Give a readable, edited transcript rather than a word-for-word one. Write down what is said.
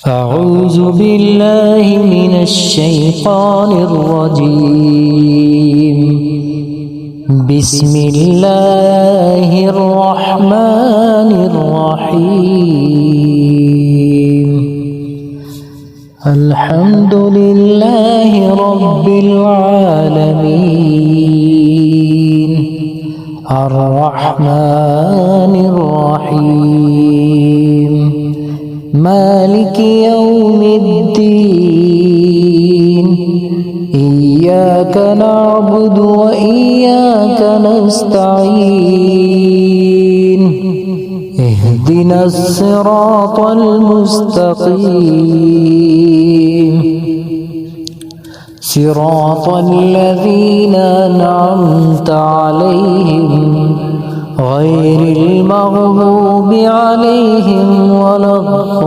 أعوذ بالله من الشيطان الرجيم. بسم الله الرحمن الرحيم. الحمد لله رب العالمين الرحمن الرحيم مالك يوم الدين. إياك نعبد وإياك نستعين. اهدنا الصراط المستقيم صراط الذين أنعمت عليهم غير المغضوب عليهم ولا الضالين.